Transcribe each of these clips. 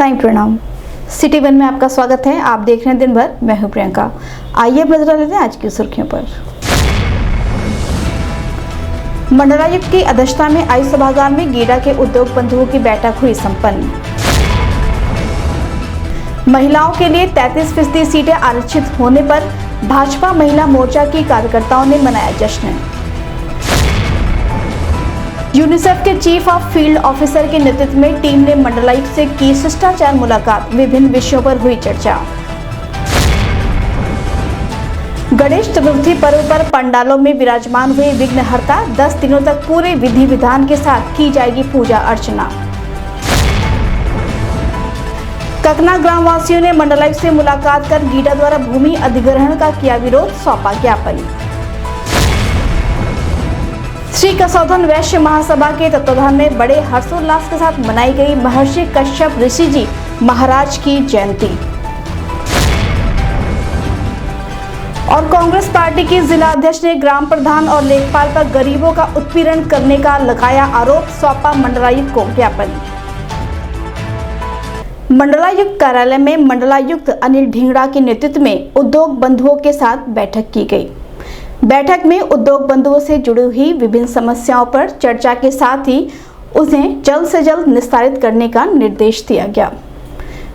साईं प्रणाम। City one में आपका स्वागत है। आप देख रहे हैं दिन भर, मैं हूं प्रियंका। आइए अब नजर लेते हैं आज की सुर्खियों पर। मंडलायुक्त की अध्यक्षता में आई सभागार में गीडा के उद्योग बंधुओं की बैठक हुई संपन्न। महिलाओं के लिए 33% सीटें आरक्षित होने पर भाजपा महिला मोर्चा की कार्यकर्ताओं ने मनाया जश्न। यूनिसेफ के चीफ ऑफ फील्ड ऑफिसर के नेतृत्व में टीम ने मंडलायुक्त से की शिष्टाचार मुलाकात। विभिन्न विषयों पर हुई चर्चा। गणेश चतुर्थी पर्व पर पंडालों में विराजमान हुए विघ्नहर्ता 10 दिनों तक पूरे विधि विधान के साथ की जाएगी पूजा अर्चना। ककना ग्राम वासियों ने मंडलायुक्त से मुलाकात कर गीडा द्वारा भूमि अधिग्रहण का किया विरोध, सौंपा ज्ञापन। श्री कसौधन वैश्य महासभा के तत्वाधान में बड़े हर्षोल्लास के साथ मनाई गई महर्षि कश्यप ऋषि जी महाराज की जयंती। और कांग्रेस पार्टी की जिला अध्यक्ष ने ग्राम प्रधान और लेखपाल पर गरीबों का उत्पीड़न करने का लगाया आरोप, सौंपा मंडलायुक्त को ज्ञापन। मंडलायुक्त कार्यालय में मंडलायुक्त अनिल ढींगड़ा के नेतृत्व में उद्योग बंधुओं के साथ बैठक की गई। बैठक में उद्योग बंधुओं से जुड़ी हुई विभिन्न समस्याओं पर चर्चा के साथ ही उन्हें जल्द से जल्द निस्तारित करने का निर्देश दिया गया।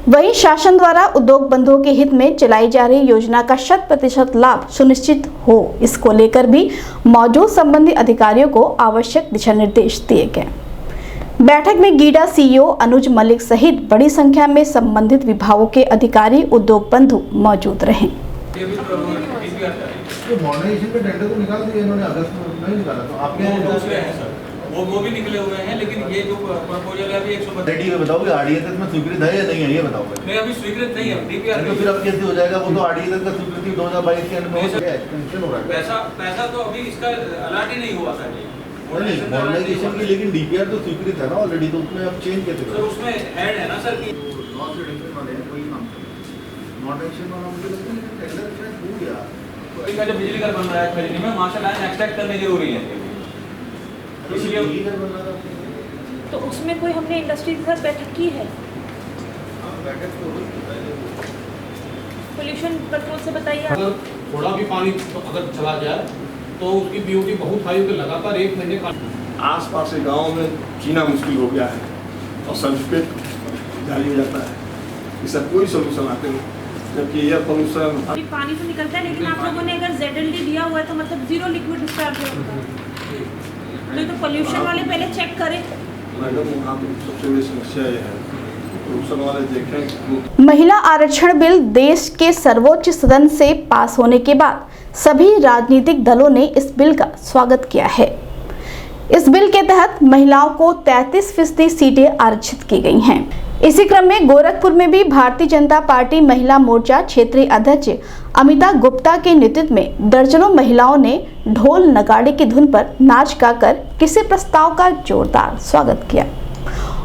वहीं शासन द्वारा उद्योग बंधुओं के हित में चलाई जा रही योजना का 100% लाभ सुनिश्चित हो, इसको लेकर भी मौजूद संबंधित अधिकारियों को आवश्यक दिशा निर्देश दिए गए। बैठक में गीडा सीईओ अनुज मलिक सहित बड़ी संख्या में संबंधित विभागों के अधिकारी उद्योग बंधु मौजूद रहे। मॉडर्नाइजेशन का टेंडर तो निकाल दिया इन्होंने, अगस्त में नहीं निकाला, तो आपके दूसरे हैं सर, वो भी निकले हुए हैं, लेकिन ये जो प्रपोजल है अभी 132 रेडी है। बताओगे आरडीएस में स्वीकृत है या नहीं है, ये बताओ। नहीं, अभी स्वीकृत नहीं है डीपीआर, तो फिर अब कैसे हो जाएगा? वो तो आरडीएस का स्वीकृति 2022 के अंत में हो गया, एक्सटेंशन हो रहा है। पैसा तो अभी इसका अलॉट ही नहीं हुआ था मॉडर्नाइजेशन की, लेकिन डीपीआर तो स्वीकृत है ना ऑलरेडी, तो उसमें अब चेंज कैसे करें? उसमें ऐड है ना सर कि लॉस रिडक्शन वाले हैं, कोई काम मॉडर्नाइजेशन वाला मुझे लगता है टेंडर शायद हो गया। का जो बिजली घर बन रहा है खरीदने में मार्शल लाइन एक्सट्रैक्ट करने जरूरी है, इसलिए तो उसमें कोई हमने इंडस्ट्री के साथ बैठक की है। पोल्यूशन कंट्रोल से बताइए। अगर थोड़ा भी पानी अगर चला जाए तो उसकी बीओटी बहुत हाई होकर लगातार 1 महीने का आसपास के गाँव में जीना मुश्किल हो गया है और सर्टिफिकेट जारी हो जाता है, इसका कोई सोल्यूशन आते नहीं। जबकि एयर पोल्यूशन पानी तो निकलता है, लेकिन आप लोगों ने अगर ZLD दिया हुआ है तो मतलब जीरो लिक्विड डिस्चार्ज होगा, तो पोल्यूशन वाले पहले चेक करें। मैडम वहाँ पे सबसे बड़ी समस्या ये है, पोल्यूशन वाले देखें। महिला आरक्षण बिल देश के सर्वोच्च सदन से पास होने के बाद सभी राजनीतिक दलों ने इस बिल का स्वागत किया है। इस बिल के तहत महिलाओं को 33% सीटें आरक्षित की गई हैं। इसी क्रम में गोरखपुर में भी भारतीय जनता पार्टी महिला मोर्चा क्षेत्रीय अध्यक्ष अमिता गुप्ता के नेतृत्व में दर्जनों महिलाओं ने ढोल नगाड़े की धुन पर नाच गाकर किसी प्रस्ताव का जोरदार स्वागत किया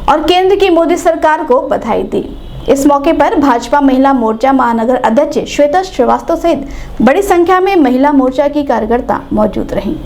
और केंद्र की मोदी सरकार को बधाई दी। इस मौके पर भाजपा महिला मोर्चा महानगर अध्यक्ष श्वेता श्रीवास्तव सहित बड़ी संख्या में महिला मोर्चा की कार्यकर्ता मौजूद रहीं।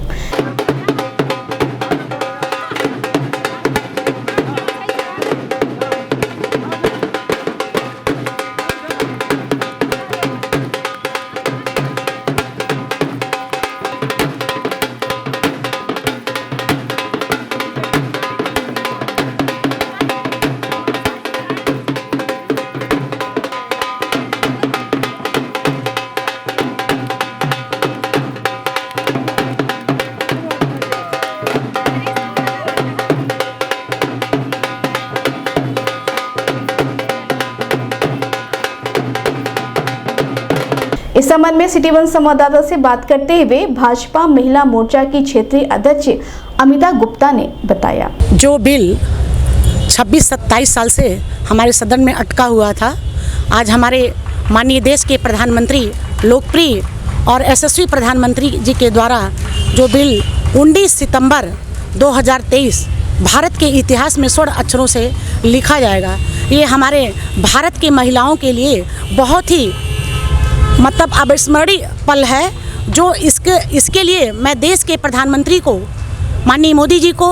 इस संबंध में सिटी वन संवाददाता से बात करते हुए भाजपा महिला मोर्चा की क्षेत्रीय अध्यक्ष अमिता गुप्ता ने बताया, जो बिल 26-27 साल से हमारे सदन में अटका हुआ था, आज हमारे माननीय देश के प्रधानमंत्री, लोकप्रिय और यशस्वी प्रधानमंत्री जी के द्वारा जो बिल 19 सितंबर 2023 भारत के इतिहास में स्वर्ण अक्षरों से लिखा जाएगा, ये हमारे भारत के महिलाओं के लिए बहुत ही मतलब अविस्मरणीय पल है। जो इसके लिए मैं देश के प्रधानमंत्री को, माननीय मोदी जी को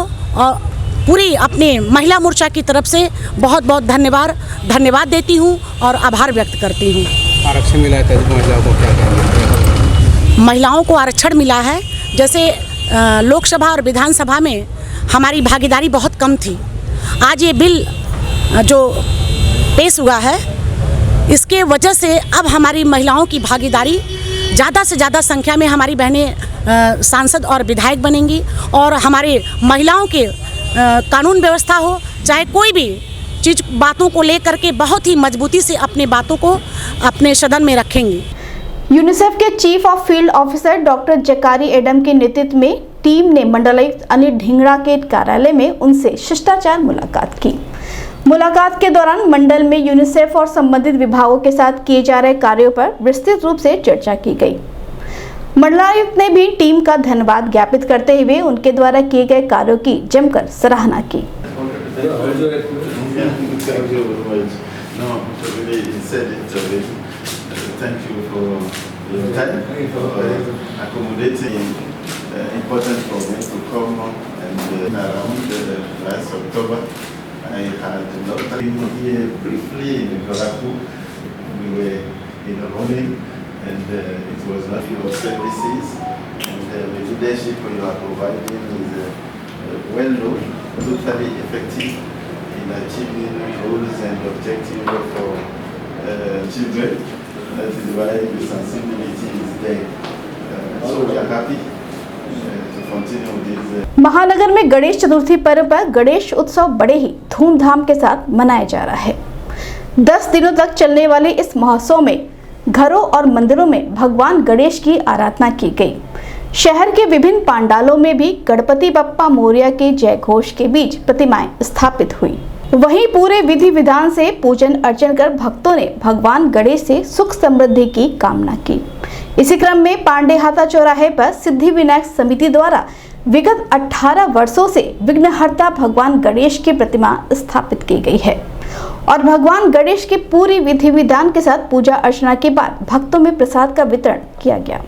पूरी अपने महिला मोर्चा की तरफ से बहुत बहुत धन्यवाद देती हूँ और आभार व्यक्त करती हूँ। आरक्षण मिला है तो महिलाओं को क्या कहेंगे? महिलाओं को आरक्षण मिला है, जैसे लोकसभा और विधानसभा में हमारी भागीदारी बहुत कम थी। आज ये बिल जो पेश हुआ है, इसके वजह से अब हमारी महिलाओं की भागीदारी ज़्यादा से ज़्यादा संख्या में हमारी बहनें सांसद और विधायक बनेंगी और हमारे महिलाओं के कानून व्यवस्था हो, चाहे कोई भी चीज़ बातों को लेकर के बहुत ही मजबूती से अपने बातों को अपने सदन में रखेंगी। यूनिसेफ के chief of field officer doctor Zakari Adam के नेतृत्व में टीम ने मंडलायुक्त अनिल ढिंगड़ा के कार्यालय में उनसे शिष्टाचार मुलाकात की। मुलाकात के दौरान मंडल में यूनिसेफ और संबंधित विभागों के साथ किए जा रहे कार्यों पर विस्तृत रूप से चर्चा की गई। मंडलायुक्त ने भी टीम का धन्यवाद ज्ञापित करते हुए उनके द्वारा किए गए कार्यों की जमकर सराहना की। Thank you for your time, for accommodating important for me to come and around last October. I had not been here briefly in Karaku. We were in a running and it was not your services and the leadership you are providing is well known, totally effective in achieving goals and objectives for children. That is why the sensibility is there. So we are happy to continue this. महानगर में गणेश चतुर्थी पर्व पर गणेश उत्सव बड़े ही धूमधाम के साथ मनाया जा रहा है। 10 दिनों तक चलने वाले इस महोत्सव में घरों और मंदिरों में भगवान गणेश की आराधना की गई। शहर के विभिन्न पांडालों में भी गणपति बप्पा मोरया के जय घोष के बीच प्रतिमाएं स्थापित हुई। वहीं पूरे विधि विधान से पूजन अर्चन कर भक्तों ने भगवान गणेश से सुख समृद्धि की कामना की। इसी क्रम में पांडेहाता चौराहे पर सिद्धि विनायक समिति द्वारा विगत 18 वर्षों से विघ्नहर्ता भगवान गणेश की प्रतिमा स्थापित की गई है और भगवान गणेश की पूरी विधि विधान के साथ पूजा अर्चना के बाद भक्तों में प्रसाद का वितरण किया गया।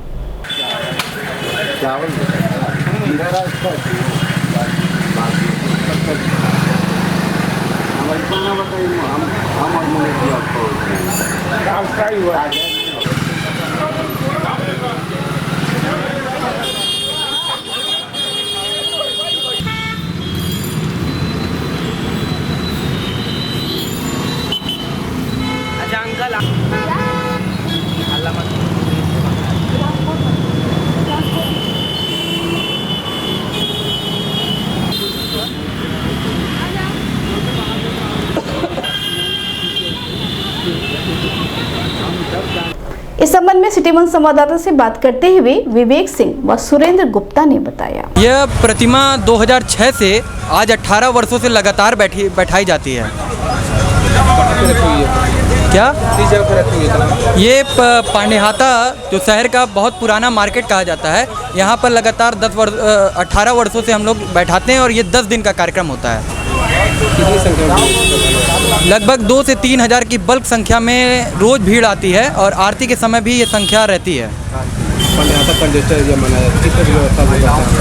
इस संबंध में सिटी वन संवाददाता से बात करते हुए विवेक सिंह व सुरेंद्र गुप्ता ने बताया, यह प्रतिमा 2006 से आज 18 वर्षों से लगातार बैठाई जाती है। क्या ये पांडेहाता जो शहर का बहुत पुराना मार्केट कहा जाता है, यहाँ पर लगातार 18 वर्षों से हम लोग बैठाते हैं और ये 10 दिन का कार्यक्रम होता है। लगभग 2 से 3 हज़ार की बल्क संख्या में रोज भीड़ आती है और आरती के समय भी ये संख्या रहती है।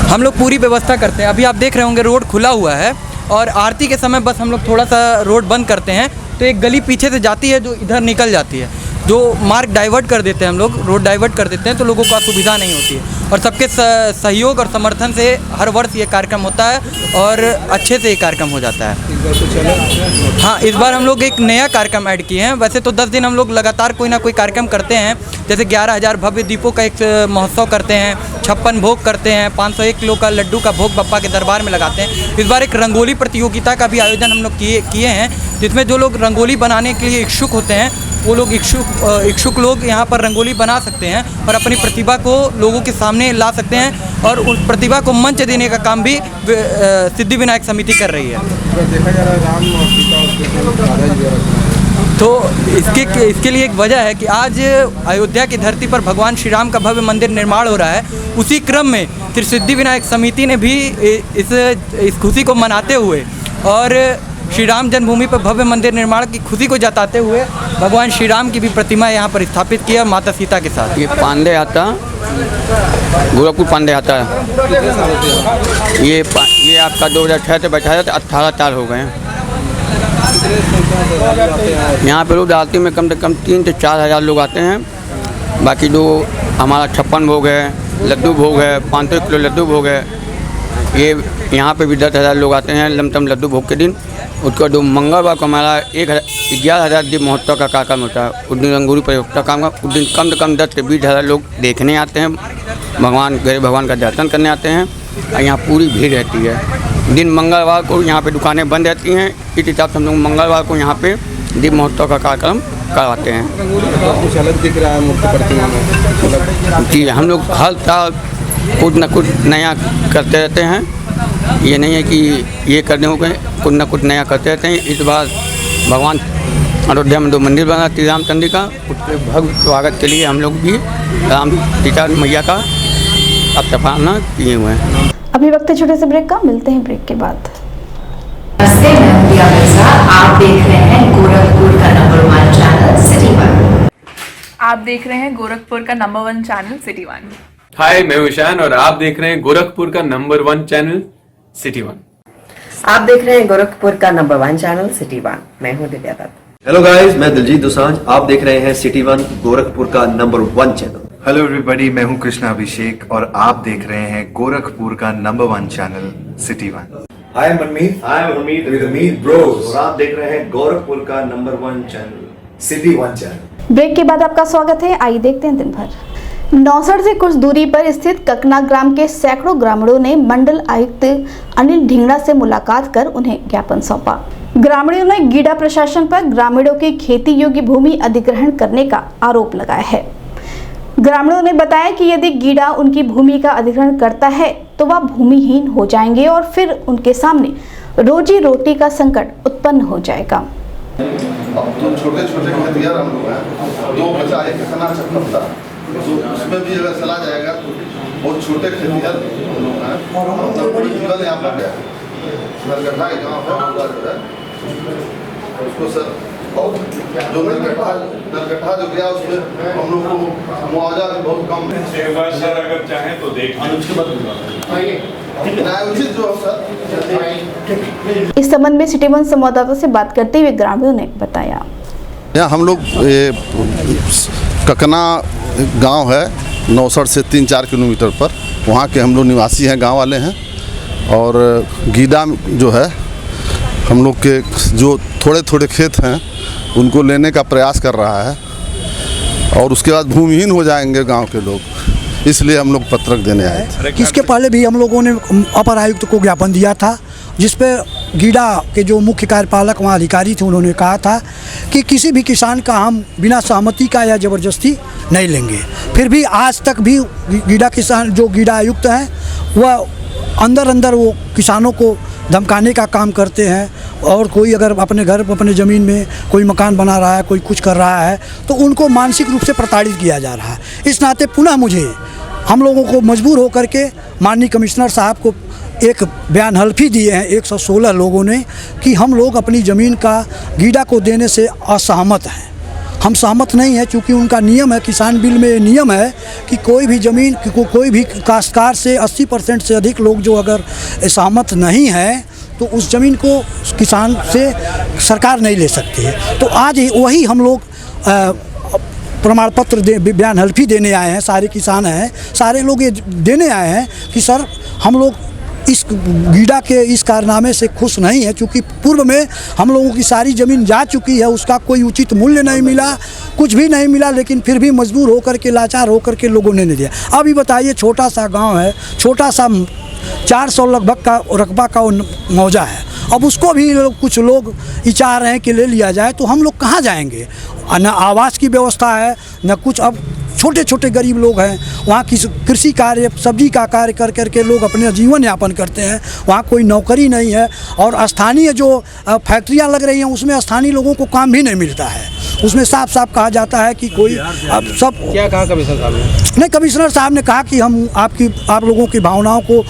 हम लोग पूरी व्यवस्था करते हैं। अभी आप देख रहे होंगे रोड खुला हुआ है और आरती के समय बस हम लोग थोड़ा सा रोड बंद करते हैं तो एक गली पीछे से जाती है जो इधर निकल जाती है, जो मार्ग डाइवर्ट कर देते हैं, हम लोग रोड डाइवर्ट कर देते हैं तो लोगों को असुविधा नहीं होती है। और सबके सहयोग और समर्थन से हर वर्ष ये कार्यक्रम होता है और अच्छे से ये कार्यक्रम हो जाता है। हाँ, इस बार हम लोग एक नया कार्यक्रम ऐड किए हैं। वैसे तो 10 दिन हम लोग लगातार कोई ना कोई कार्यक्रम करते हैं, जैसे 11,000 भव्य दीपों का एक महोत्सव करते हैं, 56 भोग करते हैं, 501 किलो का लड्डू का भोग बप्पा के दरबार में लगाते हैं। इस बार एक रंगोली प्रतियोगिता का भी आयोजन हम लोग किए हैं, जिसमें जो लोग रंगोली बनाने के लिए इच्छुक होते हैं वो लोग इच्छुक लोग यहाँ पर रंगोली बना सकते हैं और अपनी प्रतिभा को लोगों के सामने ला सकते हैं और उस प्रतिभा को मंच देने का काम भी सिद्धि विनायक समिति कर रही है। तो इसके लिए एक वजह है कि आज अयोध्या की धरती पर भगवान श्री राम का भव्य मंदिर निर्माण हो रहा है। उसी क्रम में फिर सिद्धि विनायक समिति ने भी इस खुशी को मनाते हुए और श्री राम जन्मभूमि पर भव्य मंदिर निर्माण की खुशी को जताते हुए भगवान श्री राम की भी प्रतिमा यहाँ पर स्थापित किया माता सीता के साथ। ये पांडेहाता गोरखपुर पांडे आता है। ये आपका 2006 से बैठा है तो 18 साल हो गए हैं। यहाँ पे रोज आरती में कम से कम 3 से 4 हज़ार लोग आते हैं। बाकी जो हमारा 56 भोग है, लड्डू भोग है, 500 किलो लड्डू भोग है, ये यहाँ पे भी 10,000 लोग आते हैं लमसम लड्डू भोग के दिन। उसका जो मंगलवार को हमारा 11,000 दीप महोत्सव का कार्यक्रम होता है। उस दिन रंगोली प्रतियोगिता काम का उस दिन कम से कम 10 से 20,000 लोग देखने आते हैं, भगवान का दर्शन करने आते हैं और यहाँ पूरी भीड़ रहती है। दिन मंगलवार को यहाँ पे दुकानें बंद रहती हैं। इस हिसाब से हम लोग मंगलवार को यहाँ पे दीप महोत्सव का कार्यक्रम करवाते हैं। कुछ अलग दिख रहा है मुख्य प्रतिमा में। जी, हम लोग हर साल कुछ न कुछ नया करते रहते हैं। ये नहीं है कि ये करने हो गए, कुछ न कुछ नया करते रहते हैं। इस बार भगवान अयोध्या में 2 मंदिर बना श्री रामचंद्र का, उसके भव्य स्वागत के लिए हम लोग भी राम सीता मैया का अब स्थापना किए हुए हैं। अभी वक्त है छोटे से ब्रेक का, मिलते हैं ब्रेक के बाद। नमस्ते, मैं प्रिया मिर्जा। आप देख रहे हैं गोरखपुर का नंबर 1 चैनल सिटी 1। आप देख रहे हैं गोरखपुर का नंबर 1 चैनल सिटी 1। हाय, मैं ईशान और आप देख रहे हैं गोरखपुर का नंबर 1 चैनल सिटी 1। आप देख रहे हैं गोरखपुर का नंबर 1 चैनल सिटी 1। मैं हूं दिव्या दत्त। हेलो गाइस, मैं दिलजीत दोसांझ। आप देख रहे हैं सिटी 1 गोरखपुर का नंबर 1 चैनल। हेलो एवरीबॉडी, मैं हूं कृष्णा अभिषेक और आप देख रहे हैं गोरखपुर का number 1 channel city 1। Hi, I'm Manmeet। Hi, I'm Amit with Amit Bros। और आप देख रहे हैं गोरखपुर का number 1 channel city 1 channel. Break के बाद आपका स्वागत है। आइए देखते हैं दिन भर। नौसड़ से कुछ दूरी पर स्थित ककना ग्राम के सैकड़ों ग्रामीणों ने मंडल आयुक्त अनिल ढींगड़ा से मुलाकात कर उन्हें ज्ञापन सौंपा। ग्रामीणों ने गीडा प्रशासन पर ग्रामीणों की खेती योग्य भूमि अधिग्रहण करने का आरोप लगाया है। ग्रामीणों ने बताया कि यदि गीडा उनकी भूमि का अधिग्रहण करता है तो वह भूमिहीन हो जाएंगे और फिर उनके सामने रोजी रोटी का संकट उत्पन्न हो जाएगा। अब तो छोटे छोटे खेतिहर हम लोग हैं, 2 बचा एक कितना चक्कर था, तो उसमें भी अगर चला जाएगा तो बहुत छोटे खेतिहर हम लोग हैं। अपना पूरी जीवन यहाँ पर गया नरगढ़ा गाँव है पूरा जो है उसको सर, और जो नरगढ़ा जो गया उसमें हम लोग को मुआवजा भी बहुत कम है। एक बार सर अगर चाहें तो देख इस संबंध में सिटी 1 संवाददाता से बात करते हुए ग्रामीणों ने बताया, यहाँ हम लोग ककना गांव है नौसड़ से 3-4 किलोमीटर पर, वहाँ के हम लोग निवासी हैं, गांव वाले हैं। और गीडा जो है हम लोग के जो थोड़े थोड़े खेत हैं उनको लेने का प्रयास कर रहा है और उसके बाद भूमिहीन हो जाएंगे गांव के लोग, इसलिए हम लोग पत्रक देने आए थे। इसके पहले भी हम लोगों ने अपर आयुक्त को ज्ञापन दिया था, जिस पे गीडा के जो मुख्य कार्यपालक वहाँ अधिकारी थे उन्होंने कहा था कि किसी भी किसान का हम बिना सहमति का या ज़बरदस्ती नहीं लेंगे। फिर भी आज तक भी गीडा किसान जो गीडा आयुक्त हैं वह अंदर अंदर वो किसानों को धमकाने का काम करते हैं। और कोई अगर अपने घर अपने ज़मीन में कोई मकान बना रहा है, कोई कुछ कर रहा है तो उनको मानसिक रूप से प्रताड़ित किया जा रहा है। इस नाते पुनः मुझे हम लोगों को मजबूर होकर के माननीय कमिश्नर साहब को एक बयान हल्फी दिए हैं 116 लोगों ने कि हम लोग अपनी ज़मीन का गीडा को देने से असहमत हैं। हम सहमत नहीं है, चूँकि उनका नियम है, किसान बिल में नियम है कि कोई भी ज़मीन कोई भी काश्तकार से 80% से अधिक लोग जो अगर सहमत नहीं है तो उस ज़मीन को किसान से सरकार नहीं ले सकती है। तो आज वही हम लोग प्रमाण पत्र बयान हल्फी देने आए हैं, सारे किसान हैं, सारे लोग ये देने आए हैं कि सर हम लोग इस गीडा के इस कारनामे से खुश नहीं है, क्योंकि पूर्व में हम लोगों की सारी ज़मीन जा चुकी है, उसका कोई उचित मूल्य नहीं मिला, कुछ भी नहीं मिला, लेकिन फिर भी मजबूर होकर के लाचार होकर के लोगों ने नहीं दिया। अभी बताइए, छोटा सा गांव है, छोटा सा 400 लगभग का रकबा का मौजा है, अब उसको भी कुछ लोग चाह रहे हैं कि ले लिया जाए, तो हम लोग कहाँ जाएंगे? न आवास की व्यवस्था है न कुछ। अब छोटे छोटे गरीब लोग हैं, वहाँ की कृषि कार्य सब्जी का कार्य कर करके लोग अपने जीवन यापन करते हैं, वहाँ कोई नौकरी नहीं है। और स्थानीय जो फैक्ट्रियाँ लग रही हैं उसमें स्थानीय लोगों को काम भी नहीं मिलता है। उसमें साफ साफ कहा जाता है कि कोई अब सब क्या कहा कमिश्नर साहब ने? नहीं, कमिश्नर साहब ने कहा कि हम आप लोगों की भावनाओं को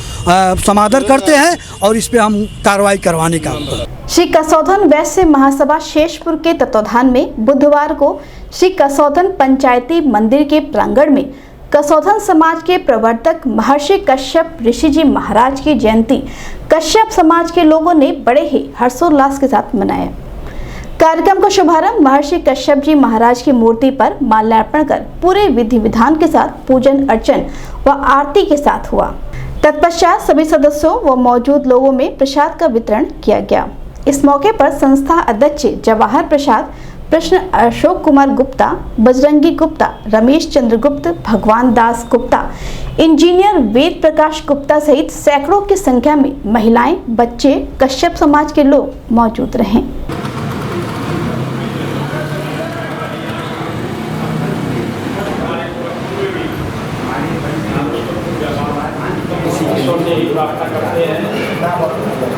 समादर करते हैं और इस पर हम कार्रवाई करवाने का। श्री कसौधन वैश्य महासभा शेषपुर के तत्वाधान में बुधवार को श्री कसौधन पंचायती मंदिर के प्रांगण में कसौधन समाज के प्रवर्तक महर्षि कश्यप ऋषि जी महाराज की जयंती कश्यप समाज के लोगों ने बड़े ही हर्षोल्लास के साथ मनाया। कार्यक्रम का शुभारंभ महर्षि कश्यप जी महाराज की मूर्ति पर माल्यार्पण कर पूरे विधि विधान के साथ पूजन अर्चन व आरती के साथ हुआ। तत्पश्चात सभी सदस्यों व मौजूद लोगों में प्रसाद का वितरण किया गया। इस मौके पर संस्था अध्यक्ष जवाहर प्रसाद, कृष्ण अशोक कुमार गुप्ता, बजरंगी गुप्ता, रमेश चंद्र गुप्त, भगवान दास गुप्ता, इंजीनियर वेद प्रकाश गुप्ता सहित सैकड़ों की संख्या में महिलाएं, बच्चे, कश्यप समाज के लोग मौजूद रहे।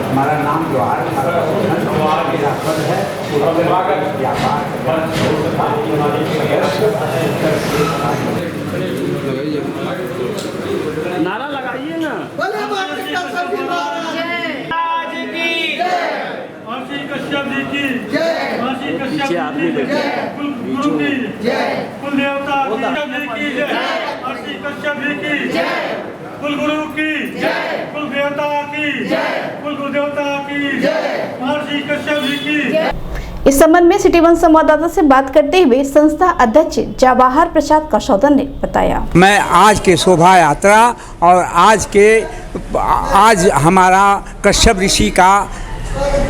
हमारा नाम द्वार है, नारा लगाइए ना। कश्यप जी की जय, कश्यप जी की जय, गुरु की जय, कुल देवता की जय, कश्यप जी की जय, कुल गुरु की जय, कुल देवता की जय, कुल गुरुदेवता की जय, महर्षि कश्यप जी की। इस संबंध में सिटी वन संवाददाता से बात करते हुए संस्था अध्यक्ष जवाहर प्रसाद कसौधन ने बताया, मैं आज के शोभा यात्रा और आज हमारा कश्यप ऋषि का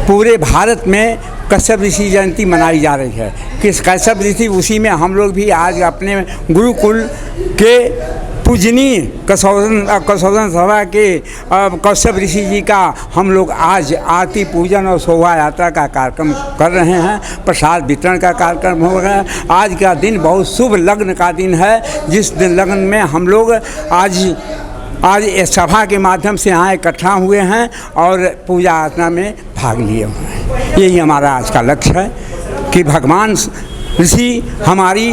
पूरे भारत में कश्यप ऋषि जयंती मनाई जा रही है। किस कश्यप ऋषि, उसी में हम लोग भी आज अपने गुरुकुल के पूजनीय कसौधन सभा के कश्यप ऋषि जी का हम लोग आज आरती पूजन और शोभा यात्रा का कार्यक्रम कर रहे हैं। प्रसाद वितरण का कार्यक्रम हो रहा है। आज का दिन बहुत शुभ लग्न का दिन है, जिस दिन लग्न में हम लोग आज इस सभा के माध्यम से यहाँ इकट्ठा हुए हैं और पूजा अर्चना में भाग लिए हुए हैं। यही हमारा आज का लक्ष्य है कि भगवान ऋषि हमारी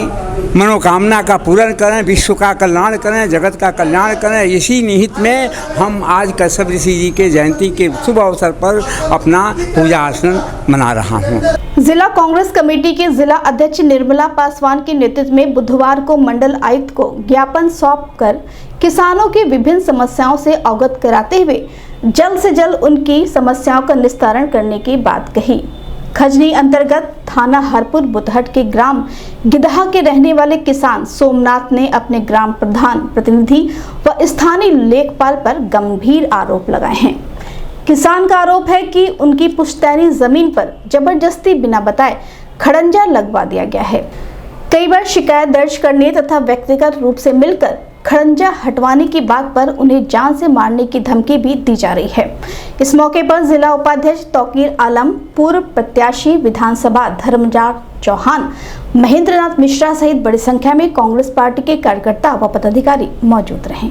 मनोकामना का पूर्ण करें, विश्व का कल्याण करें, जगत का कल्याण करें। इसी निहित में हम आज कश्यप ऋषि जी के जयंती के शुभ अवसर पर अपना पूजा अर्चना मना रहा हूँ। जिला कांग्रेस कमेटी के जिला अध्यक्ष निर्मला पासवान के नेतृत्व में बुधवार को मंडल आयुक्त को ज्ञापन सौंपकर किसानों की विभिन्न समस्याओं से अवगत कराते हुए जल्द से जल्द उनकी समस्याओं का निस्तारण करने की बात कही। खजनी अंतर्गत थाना हरपुर बुतहट के ग्राम गिदहा के रहने वाले किसान सोमनाथ ने अपने ग्राम प्रधान, प्रतिनिधि व स्थानीय लेखपाल पर गंभीर आरोप लगाए हैं। किसान का आरोप है कि उनकी पुश्तैनी जमीन पर जबरदस्ती बिना बताए खड़ंजा लगवा दिया गया है। कई बार शिकायत दर्ज करने तथा व्यक्तिगत रूप से मिलकर खड़ंजा हटवाने की बात पर उन्हें जान से मारने की धमकी भी दी जा रही है। इस मौके पर जिला उपाध्यक्ष तौकीर आलम, पूर्व प्रत्याशी विधानसभा धर्मराज चौहान, महेंद्रनाथ मिश्रा सहित बड़ी संख्या में कांग्रेस पार्टी के कार्यकर्ता व पदाधिकारी मौजूद रहे।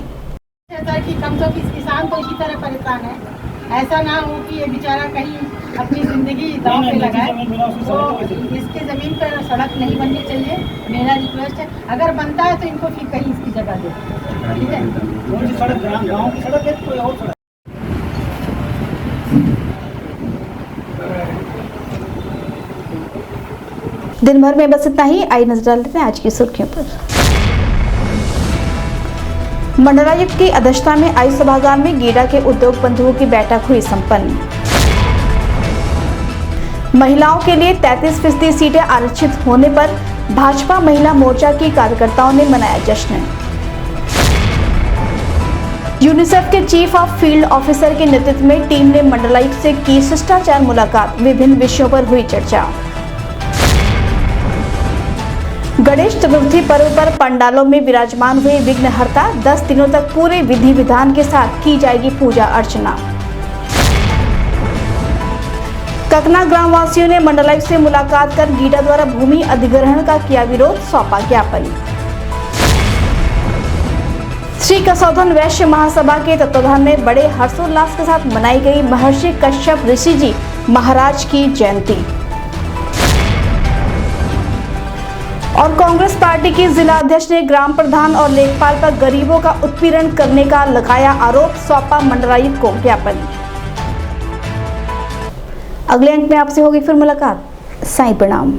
किसान तो इसी तरह परेशान है, ऐसा ना हो कि ये बेचारा कहीं अपनी जिंदगी दांव पे लगाए। तो इसके ज़मीन पर सड़क नहीं बननी चाहिए, मेरा रिक्वेस्ट है। अगर बनता है तो इनको फिर कहीं इसकी जगह दे, ठीक है। गाँव की सड़क है, कोई और सड़क। दिन भर में बस इतना ही। आई नजर डालते हैं आज की सुर्खियों पर। मंडलायुक्त की अध्यक्षता में आयुक्त सभागार में गीडा के उद्योग बंधुओं की बैठक हुई संपन्न। महिलाओं के लिए 33% सीटें आरक्षित होने पर भाजपा महिला मोर्चा की कार्यकर्ताओं ने मनाया जश्न। यूनिसेफ के चीफ ऑफ फील्ड ऑफिसर के नेतृत्व में टीम ने मंडलायुक्त से की शिष्टाचार मुलाकात, विभिन्न विषयों पर हुई चर्चा। गणेश चतुर्थी पर्व पर पंडालों में विराजमान हुए विघ्नहर्ता 10 दिनों तक पूरे विधि विधान के साथ की जाएगी पूजा अर्चना। ककना ग्राम वासियों ने मंडलायुक्त से मुलाकात कर गीडा द्वारा भूमि अधिग्रहण का किया विरोध, सौंपा ज्ञापन। श्री कसौधन वैश्य महासभा के तत्वाधान में बड़े हर्षोल्लास के साथ मनाई गई महर्षि कश्यप ऋषि जी महाराज की जयंती। और कांग्रेस पार्टी की जिला अध्यक्ष ने ग्राम प्रधान और लेखपाल पर गरीबों का उत्पीड़न करने का लगाया आरोप, सौंपा मंडलायुक्त को ज्ञापन। अगले अंक में आपसे होगी फिर मुलाकात। साईं प्रणाम।